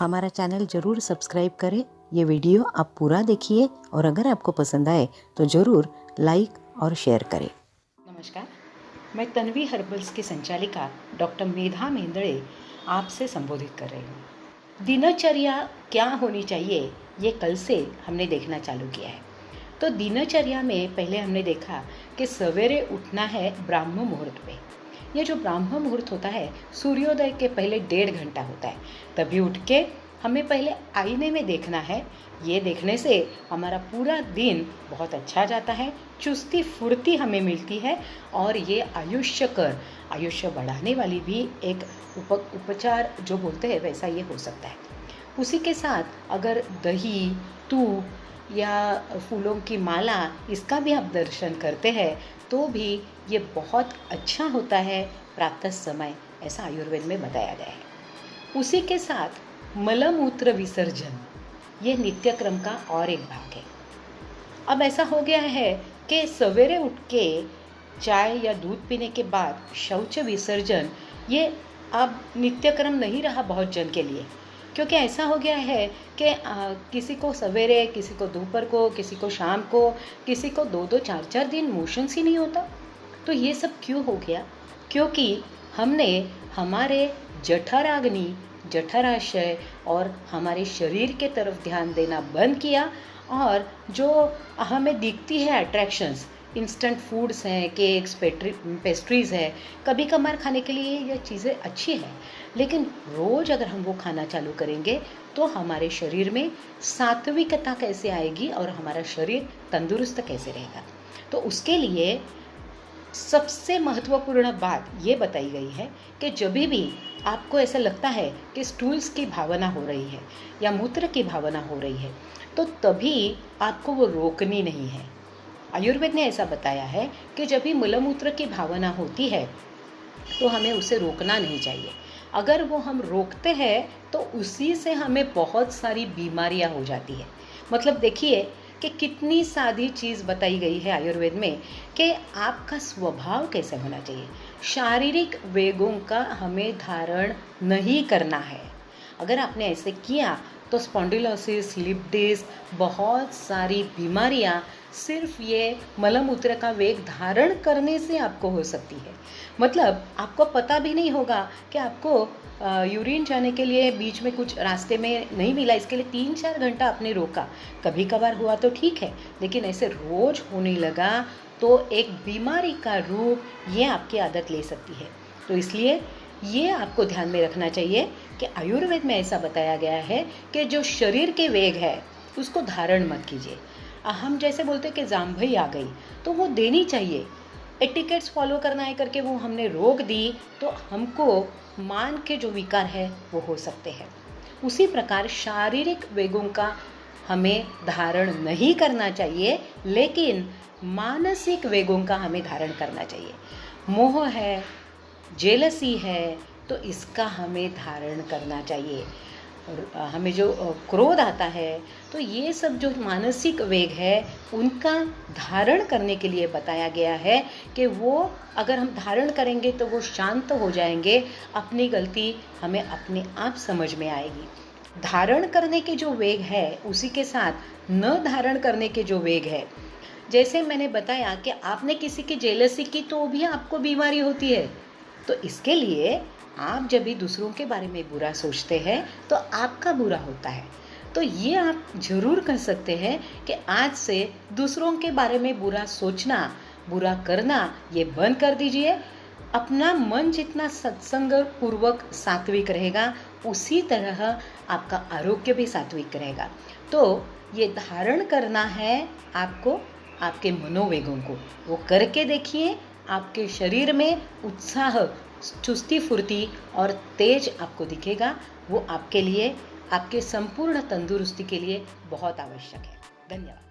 हमारा चैनल ज़रूर सब्सक्राइब करें। ये वीडियो आप पूरा देखिए और अगर आपको पसंद आए तो ज़रूर लाइक और शेयर करें। नमस्कार, मैं तन्वी हर्बल्स की संचालिका डॉक्टर मेधा मेंदड़े आपसे संबोधित कर रही हूँ। दिनचर्या क्या होनी चाहिए, ये कल से हमने देखना चालू किया है। तो दिनचर्या में पहले हमने देखा कि सवेरे उठना है ब्राह्म मुहूर्त पे। ये जो ब्राह्म मुहूर्त होता है सूर्योदय के पहले 1.5 घंटा होता है। तभी उठ के हमें पहले आईने में देखना है। ये देखने से हमारा पूरा दिन बहुत अच्छा जाता है, चुस्ती फुर्ती हमें मिलती है और ये आयुष्य बढ़ाने वाली भी एक उपचार जो बोलते हैं वैसा ये हो सकता है। उसी के साथ अगर दही, दूध या फूलों की माला इसका भी आप दर्शन करते हैं तो भी ये बहुत अच्छा होता है प्रातः समय, ऐसा आयुर्वेद में बताया गया है। उसी के साथ मलमूत्र विसर्जन ये नित्यक्रम का और एक भाग है। अब ऐसा हो गया है कि सवेरे उठ के चाय या दूध पीने के बाद शौच विसर्जन ये अब नित्यक्रम नहीं रहा बहुत जन के लिए, क्योंकि ऐसा हो गया है कि किसी को सवेरे, किसी को दोपहर को, किसी को शाम को, किसी को 2-2, 4-4 दिन मोशंस ही नहीं होता। तो ये सब क्यों हो गया? क्योंकि हमने हमारे जठराग्नि, जठराशय और हमारे शरीर के तरफ ध्यान देना बंद किया और जो हमें दिखती है अट्रैक्शंस, इंस्टेंट फूड्स हैं, केक्स, पेस्ट्रीज़ है, कभी कभार खाने के लिए ये चीज़ें अच्छी है, लेकिन रोज़ अगर हम वो खाना चालू करेंगे तो हमारे शरीर में सात्विकता कैसे आएगी और हमारा शरीर तंदुरुस्त कैसे रहेगा। तो उसके लिए सबसे महत्वपूर्ण बात ये बताई गई है कि जब भी आपको ऐसा लगता है कि स्टूल्स की भावना हो रही है या मूत्र की भावना हो रही है तो तभी आपको वो रोकनी नहीं है। आयुर्वेद ने ऐसा बताया है कि जब भी मलमूत्र की भावना होती है तो हमें उसे रोकना नहीं चाहिए। अगर वो हम रोकते हैं तो उसी से हमें बहुत सारी बीमारियां हो जाती है। मतलब देखिए कि कितनी सादी चीज़ बताई गई है आयुर्वेद में कि आपका स्वभाव कैसे होना चाहिए। शारीरिक वेगों का हमें धारण नहीं करना है। अगर आपने ऐसे किया तो स्पॉन्डिलोसिस, स्लिप डिस्क, बहुत सारी बीमारियां सिर्फ ये मलमूत्र का वेग धारण करने से आपको हो सकती है। मतलब आपको पता भी नहीं होगा कि आपको यूरिन जाने के लिए बीच में कुछ रास्ते में नहीं मिला, इसके लिए 3-4 घंटा आपने रोका। कभी कभार हुआ तो ठीक है, लेकिन ऐसे रोज होने लगा तो एक बीमारी का रूप ये आपकी आदत ले सकती है। तो इसलिए ये आपको ध्यान में रखना चाहिए कि आयुर्वेद में ऐसा बताया गया है कि जो शरीर के वेग है उसको धारण मत कीजिए। हम जैसे बोलते हैं कि जाम्भई आ गई तो वो देनी चाहिए, एटिकेट्स फॉलो करना है करके वो हमने रोक दी तो हमको मान के जो विकार है वो हो सकते हैं। उसी प्रकार शारीरिक वेगों का हमें धारण नहीं करना चाहिए, लेकिन मानसिक वेगों का हमें धारण करना चाहिए। मोह है, जेलसी है, तो इसका हमें धारण करना चाहिए। और हमें जो क्रोध आता है तो ये सब जो मानसिक वेग है उनका धारण करने के लिए बताया गया है कि वो अगर हम धारण करेंगे तो वो शांत हो जाएंगे, अपनी गलती हमें अपने आप समझ में आएगी। धारण करने के जो वेग है उसी के साथ न धारण करने के जो वेग है, जैसे मैंने बताया कि आपने किसी की जेलसी की तो भी आपको बीमारी होती है। तो इसके लिए आप जब भी दूसरों के बारे में बुरा सोचते हैं तो आपका बुरा होता है। तो ये आप जरूर कर सकते हैं कि आज से दूसरों के बारे में बुरा सोचना, बुरा करना ये बंद कर दीजिए। अपना मन जितना सत्संग पूर्वक सात्विक रहेगा उसी तरह आपका आरोग्य भी सात्विक रहेगा। तो ये धारण करना है आपको, आपके मनोवेगों को, वो करके देखिए। आपके शरीर में उत्साह, चुस्ती फुर्ती और तेज आपको दिखेगा। वो आपके लिए, आपके संपूर्ण तंदुरुस्ती के लिए बहुत आवश्यक है। धन्यवाद।